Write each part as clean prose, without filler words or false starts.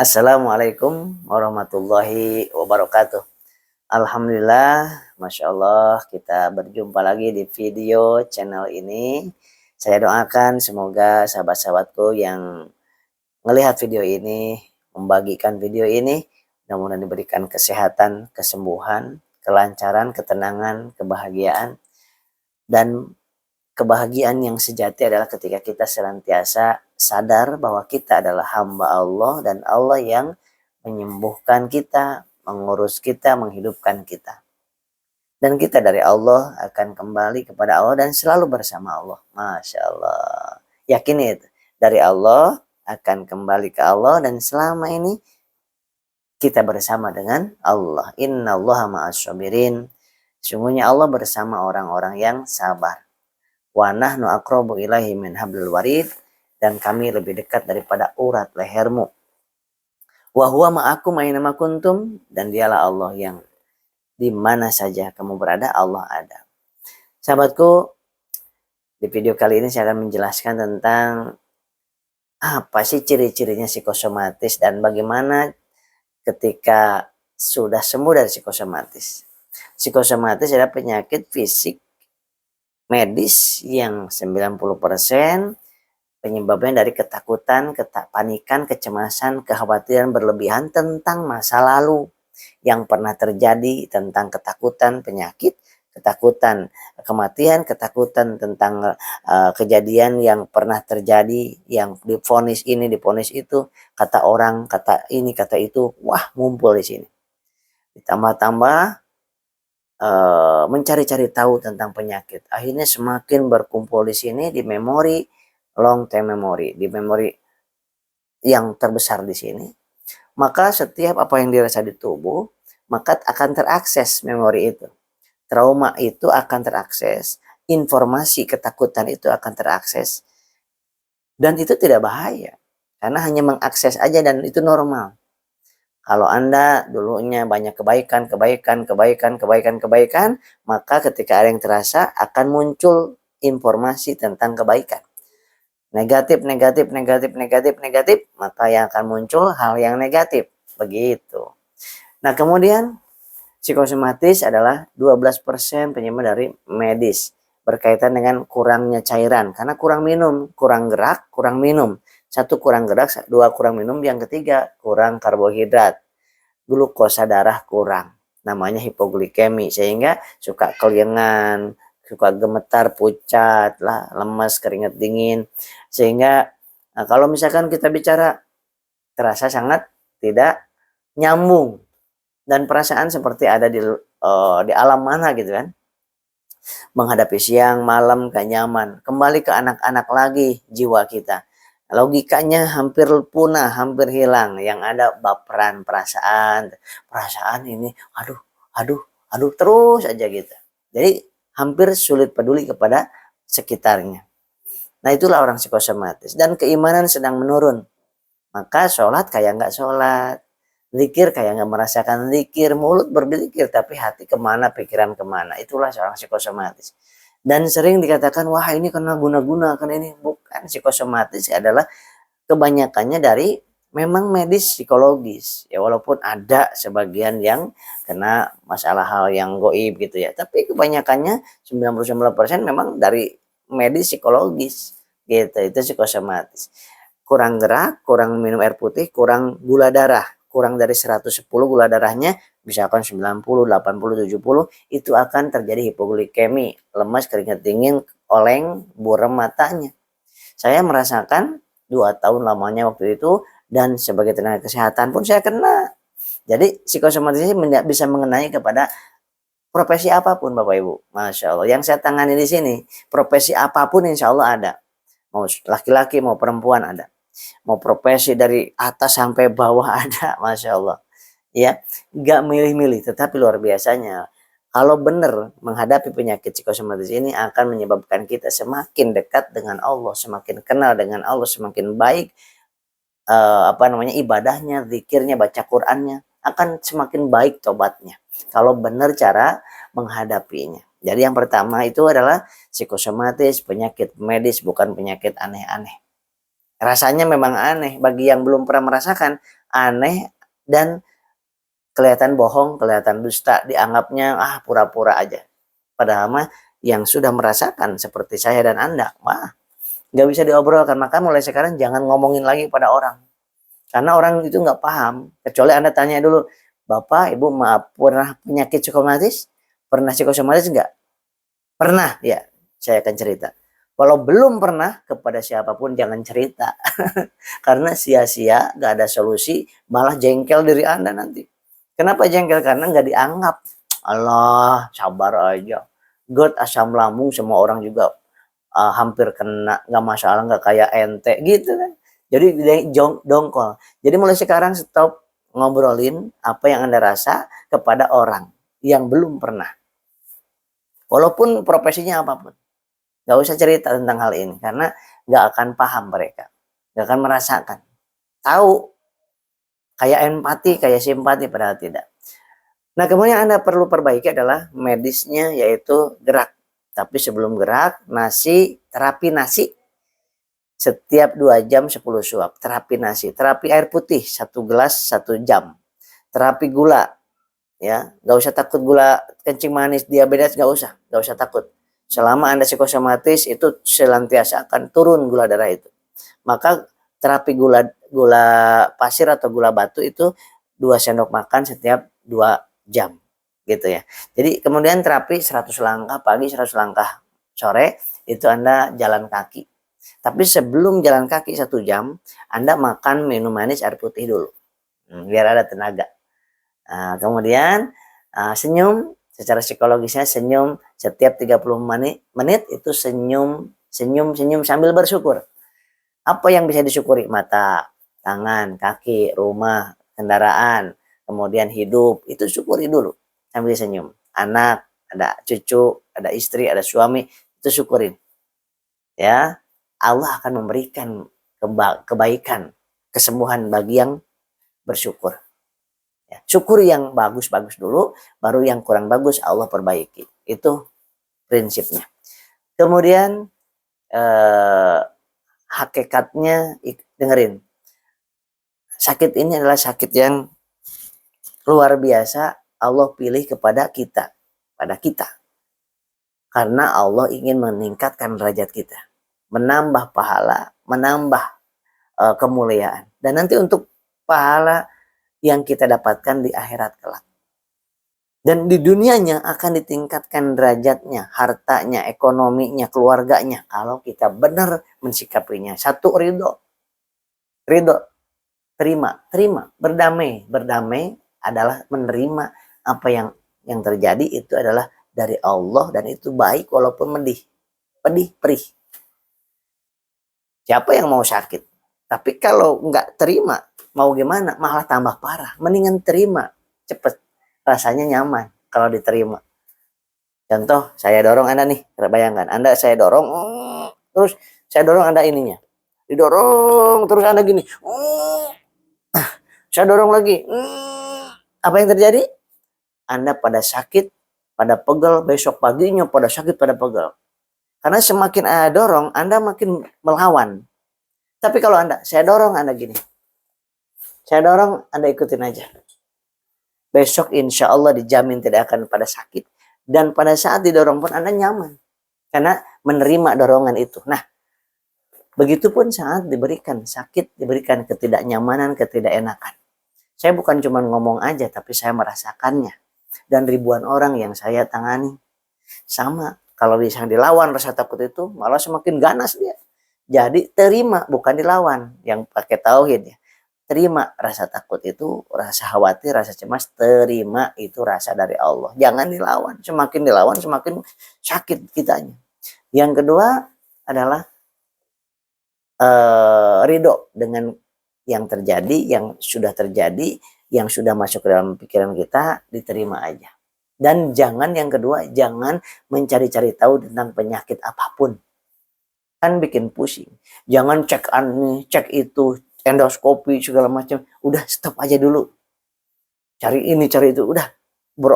Assalamualaikum warahmatullahi wabarakatuh. Alhamdulillah, Masya Allah kita berjumpa lagi di video channel ini. Saya doakan semoga sahabat-sahabatku yang melihat video ini, membagikan video ini, mudah-mudahan diberikan kesehatan, kesembuhan, kelancaran, ketenangan, kebahagiaan. Dan kebahagiaan yang sejati adalah ketika kita senantiasa sadar bahwa kita adalah hamba Allah dan Allah yang menyembuhkan kita, mengurus kita, menghidupkan kita. Dan kita dari Allah akan kembali kepada Allah dan selalu bersama Allah. Masya Allah. Yakin itu. Dari Allah akan kembali ke Allah dan selama ini kita bersama dengan Allah. Inna allaha ma'asyabirin. Sungguhnya Allah bersama orang-orang yang sabar. Wa nahnu aqrabu ilaihi min hablil warid, dan kami lebih dekat daripada urat lehermu. Wa huwa ma'akum aina ma kuntum, dan dialah Allah yang di mana saja kamu berada Allah ada. Sahabatku, di video kali ini saya akan menjelaskan tentang apa sih ciri-cirinya psikosomatis dan bagaimana ketika sudah sembuh dari psikosomatis. Psikosomatis adalah penyakit fisik medis yang 90% penyebabnya dari ketakutan, kepanikan, kecemasan, kekhawatiran berlebihan tentang masa lalu yang pernah terjadi, tentang ketakutan penyakit, ketakutan kematian, ketakutan tentang kejadian yang pernah terjadi, yang divonis ini, divonis itu, kata orang, kata ini, kata itu, wah ngumpul di sini. Ditambah-tambah mencari-cari tahu tentang penyakit. Akhirnya semakin berkumpul di sini di memori, long term memory, di memori yang terbesar di sini. Maka setiap apa yang dirasa di tubuh, maka akan terakses memori itu. Trauma itu akan terakses, informasi ketakutan itu akan terakses. Dan itu tidak bahaya, karena hanya mengakses aja dan itu normal. Kalau Anda dulunya banyak kebaikan, maka ketika ada yang terasa akan muncul informasi tentang kebaikan. Negatif, maka yang akan muncul hal yang negatif. Begitu. Nah, kemudian psikosomatis adalah 12% penyebab dari medis. Berkaitan dengan kurangnya cairan. Karena kurang minum, kurang gerak, kurang minum. Satu, kurang gerak, dua, kurang minum. Yang ketiga, kurang karbohidrat. Glukosa darah kurang. Namanya hipoglikemi. Sehingga suka keliengan, suka gemetar, pucat, lah, lemas, keringat dingin. Sehingga kalau misalkan kita bicara terasa sangat tidak nyambung. Dan perasaan seperti ada di alam mana gitu kan. Menghadapi siang, malam gak nyaman. Kembali ke anak-anak lagi jiwa kita. Logikanya hampir punah, hampir hilang. Yang ada baperan, perasaan ini, aduh, terus aja gitu. Jadi hampir sulit peduli kepada sekitarnya. Nah, itulah orang psikosomatis. Dan keimanan sedang menurun. Maka sholat kayak nggak sholat. Zikir kayak nggak merasakan zikir. Mulut berzikir tapi hati kemana, pikiran kemana. Itulah seorang psikosomatis. Dan sering dikatakan, wah ini kena guna-guna, kena ini. Bukan, psikosomatis adalah kebanyakannya dari memang medis psikologis. Ya walaupun ada sebagian yang kena masalah hal yang goib gitu ya. Tapi kebanyakannya 99% memang dari medis psikologis gitu. Itu psikosomatis. Kurang gerak, kurang minum air putih, kurang gula darah. Kurang dari 110 gula darahnya, misalkan 90, 80, 70, itu akan terjadi hipoglikemi, lemas, keringat dingin, oleng, buram matanya. Saya merasakan 2 tahun lamanya waktu itu, dan sebagai tenaga kesehatan pun saya kena. Jadi psikosomatis ini bisa mengenai kepada profesi apapun Bapak Ibu. Masya Allah. Yang saya tangani di sini, profesi apapun insya Allah ada. Mau laki-laki, mau perempuan ada. Mau profesi dari atas sampai bawah ada, Masya Allah. Ya, gak milih-milih, tetapi luar biasanya. Kalau benar menghadapi penyakit psikosomatis ini akan menyebabkan kita semakin dekat dengan Allah, semakin kenal dengan Allah, semakin baik ibadahnya, zikirnya, baca Qur'annya, akan semakin baik tobatnya. Kalau benar cara menghadapinya. Jadi yang pertama itu adalah psikosomatis, penyakit medis, bukan penyakit aneh-aneh. Rasanya memang aneh bagi yang belum pernah merasakan, aneh dan kelihatan bohong, kelihatan dusta, dianggapnya pura-pura aja. Padahal mah yang sudah merasakan seperti saya dan Anda, nggak bisa diobrolkan. Maka mulai sekarang jangan ngomongin lagi pada orang. Karena orang itu nggak paham. Kecuali Anda tanya dulu, Bapak, Ibu, maaf, pernah penyakit psikosomatis? Pernah psikosomatis nggak? Pernah, ya. Saya akan cerita. Kalau belum pernah, kepada siapapun jangan cerita. Karena sia-sia, nggak ada solusi, malah jengkel diri Anda nanti. Kenapa jengkel? Karena nggak dianggap. Allah, sabar aja. God, asam lambung, semua orang juga hampir kena, nggak masalah, nggak kayak ente gitu kan. Jadi dongkol. Jadi mulai sekarang stop ngobrolin apa yang Anda rasa kepada orang yang belum pernah. Walaupun profesinya apapun. Nggak usah cerita tentang hal ini karena nggak akan paham mereka. Nggak akan merasakan. Tahu kayak empati, kayak simpati, padahal tidak. Nah, kemudian Anda perlu perbaiki adalah medisnya, yaitu gerak. Tapi sebelum gerak, terapi nasi setiap 2 jam 10 suap. Terapi nasi, terapi air putih 1 gelas 1 jam. Terapi gula, ya, nggak usah takut gula kencing manis, diabetes, nggak usah takut. Selama Anda psikosomatis itu senantiasa akan turun gula darah itu. Maka terapi gula pasir atau gula batu itu 2 sendok makan setiap 2 jam gitu ya. Jadi kemudian terapi 100 langkah pagi, 100 langkah sore, itu Anda jalan kaki. Tapi sebelum jalan kaki 1 jam, Anda makan minum manis air putih dulu. Biar ada tenaga. Nah, kemudian senyum, secara psikologisnya senyum setiap 30 menit itu senyum sambil bersyukur. Apa yang bisa disyukuri? Mata, tangan, kaki, rumah, kendaraan, kemudian hidup, itu syukuri dulu sambil senyum. Anak, ada cucu, ada istri, ada suami, itu syukurin. Ya, Allah akan memberikan kebaikan, kesembuhan bagi yang bersyukur. Ya, syukur yang bagus-bagus dulu, baru yang kurang bagus Allah perbaiki. Itu prinsipnya. Kemudian hakikatnya dengerin. Sakit ini adalah sakit yang luar biasa Allah pilih kepada kita, pada kita. Karena Allah ingin meningkatkan derajat kita, menambah pahala, menambah kemuliaan. Dan nanti untuk pahala yang kita dapatkan di akhirat kelak. Dan di dunianya akan ditingkatkan derajatnya, hartanya, ekonominya, keluarganya. Kalau kita benar mensikapinya. 1, ridho, terima, berdamai. Berdamai adalah menerima apa yang terjadi itu adalah dari Allah dan itu baik walaupun pedih, perih. Siapa yang mau sakit? Tapi kalau nggak terima, mau gimana? Malah tambah parah. Mendingan terima, cepet. Rasanya nyaman kalau diterima. Contoh, saya dorong Anda nih, bayangkan Anda saya dorong, terus saya dorong Anda ininya, didorong terus Anda gini, saya dorong lagi, apa yang terjadi? Anda pada sakit, pada pegel, besok paginya pada sakit, pada pegel. Karena semakin Anda dorong, Anda makin melawan. Tapi kalau saya dorong Anda gini, saya dorong Anda ikutin aja. Besok insya Allah dijamin tidak akan pada sakit. Dan pada saat didorong pun Anda nyaman. Karena menerima dorongan itu. Nah, begitupun saat diberikan sakit, diberikan ketidaknyamanan, ketidakenakan. Saya bukan cuma ngomong aja, tapi saya merasakannya. Dan ribuan orang yang saya tangani. Sama, kalau bisa dilawan rasa takut itu, malah semakin ganas dia. Jadi terima, bukan dilawan. Yang pakai tauhid ya. Terima rasa takut itu, rasa khawatir, rasa cemas, terima itu rasa dari Allah. Jangan dilawan. Semakin dilawan, semakin sakit kitanya. Yang kedua adalah ridho dengan yang terjadi, yang sudah terjadi, yang sudah masuk ke dalam pikiran kita, diterima aja. Dan jangan yang kedua, jangan mencari-cari tahu tentang penyakit apapun. Kan bikin pusing. Jangan cek ini, cek itu, endoskopi segala macam, udah stop aja dulu. Cari ini, cari itu, udah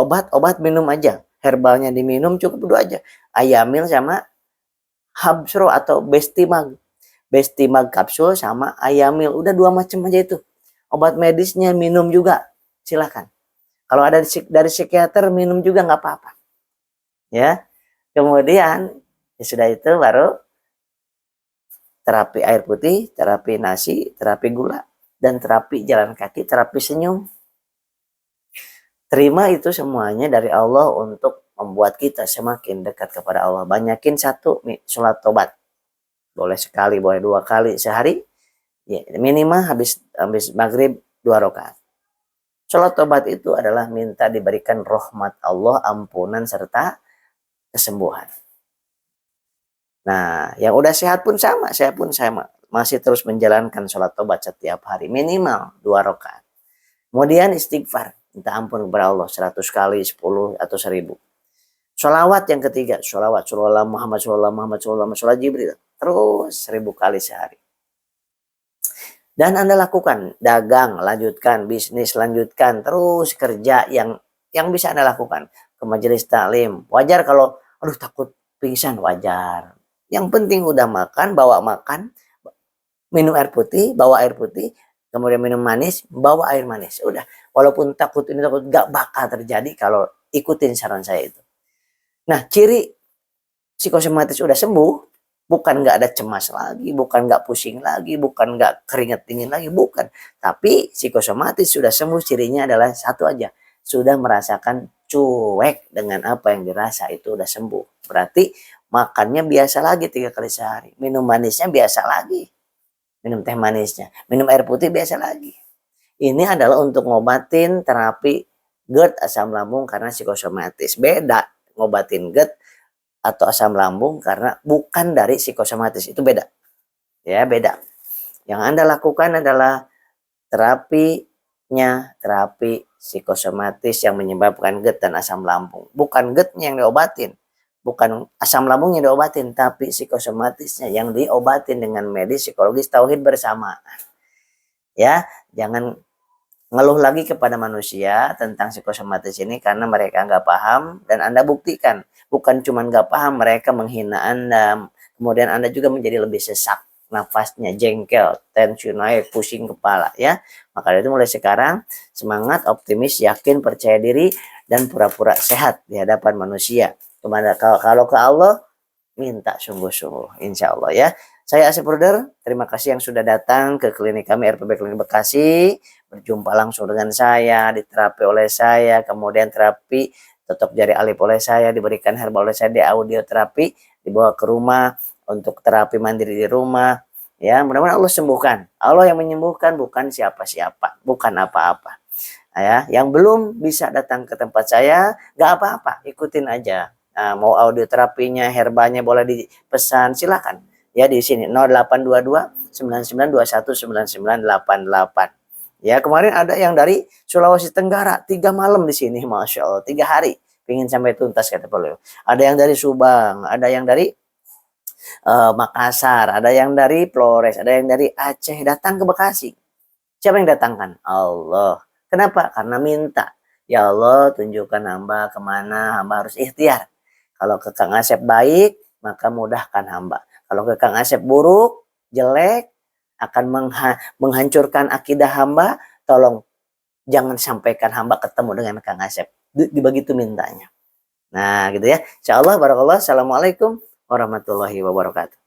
obat minum aja. Herbalnya diminum cukup dulu aja. Ayamil sama Habsro atau Bestimag. Bestimag kapsul sama Ayamil. Udah 2 macam aja itu. Obat medisnya minum juga. Silakan. Kalau ada dari psikiater minum juga nggak apa-apa. Ya. Kemudian ya sudah itu baru terapi air putih, terapi nasi, terapi gula, dan terapi jalan kaki, terapi senyum. Terima itu semuanya dari Allah untuk membuat kita semakin dekat kepada Allah. Banyakin satu sholat tobat. Boleh sekali, boleh 2 kali sehari. Ya, minimal habis maghrib 2 rakaat. Sholat tobat itu adalah minta diberikan rahmat Allah, ampunan, serta kesembuhan. Nah, yang udah sehat pun sama, saya pun sama. Masih terus menjalankan sholat tobat setiap hari. Minimal 2 rakaat. Kemudian istighfar. Minta ampun kepada Allah 100 kali, 10 atau 1000. Sholawat yang ketiga, sholawat Muhammad, sholawat Jibril. Terus 1000 kali sehari. Dan Anda lakukan, dagang, lanjutkan, bisnis, lanjutkan, terus kerja yang bisa Anda lakukan. Ke majelis taklim. Wajar kalau, aduh takut pingsan, wajar. Yang penting udah makan, bawa makan, minum air putih, bawa air putih, kemudian minum manis, bawa air manis. Udah, walaupun takut ini takut, gak bakal terjadi kalau ikutin saran saya itu. Nah, ciri psikosomatis udah sembuh, bukan nggak ada cemas lagi, bukan nggak pusing lagi, bukan nggak keringat dingin lagi, bukan. Tapi psikosomatis sudah sembuh, cirinya adalah satu aja, sudah merasakan cuek dengan apa yang dirasa, itu udah sembuh. Berarti makannya biasa lagi 3 kali sehari, minum manisnya biasa lagi, minum teh manisnya, minum air putih biasa lagi. Ini adalah untuk ngobatin terapi GERD asam lambung karena psikosomatis. Beda ngobatin GERD atau asam lambung karena bukan dari psikosomatis, itu beda. Ya, beda. Yang Anda lakukan adalah terapi psikosomatis yang menyebabkan GERD dan asam lambung. Bukan GERD-nya yang diobatin, bukan asam lambungnya diobatin, tapi psikosomatisnya yang diobatin dengan medis, psikologis, tauhid bersamaan. Ya, jangan ngeluh lagi kepada manusia tentang psikosomatis ini karena mereka nggak paham, dan Anda buktikan bukan cuma nggak paham, mereka menghina Anda, kemudian Anda juga menjadi lebih sesak nafasnya, jengkel, tensi naik, pusing kepala ya. Maka itu mulai sekarang semangat, optimis, yakin, percaya diri, dan pura-pura sehat di hadapan manusia. Kalau ke Allah minta sungguh-sungguh, insya Allah ya. Saya Asep Bruder, terima kasih yang sudah datang ke klinik kami RPB Klinik Bekasi, berjumpa langsung dengan saya, diterapi oleh saya, kemudian terapi totok jari alip oleh saya, diberikan herbal oleh saya, di audio terapi, dibawa ke rumah untuk terapi mandiri di rumah. Ya, mudah-mudahan Allah sembuhkan. Allah yang menyembuhkan, bukan siapa-siapa, bukan apa-apa. Ya, yang belum bisa datang ke tempat saya, gak apa-apa, ikutin aja. Nah, mau audio terapinya, herbanya boleh dipesan, silakan. Ya, di sini 0822 9921 9988. Ya, kemarin ada yang dari Sulawesi Tenggara 3 malam di sini, Masya Allah, 3 hari pengen sampai tuntas kata beliau. Ada yang dari Subang, ada yang dari Makassar, ada yang dari Flores, ada yang dari Aceh, datang ke Bekasi. Siapa yang datangkan? Allah. Kenapa? Karena minta. Ya Allah, tunjukkan hamba kemana hamba harus ikhtiar. Kalau ke Kang Asep baik, maka mudahkan hamba. Kalau ke Kang Asep buruk, jelek, akan menghancurkan akidah hamba, tolong jangan sampaikan hamba ketemu dengan Kang Asep. Begitu mintanya. Nah, gitu ya. Insya Allah, barakallah. Assalamualaikum warahmatullahi wabarakatuh.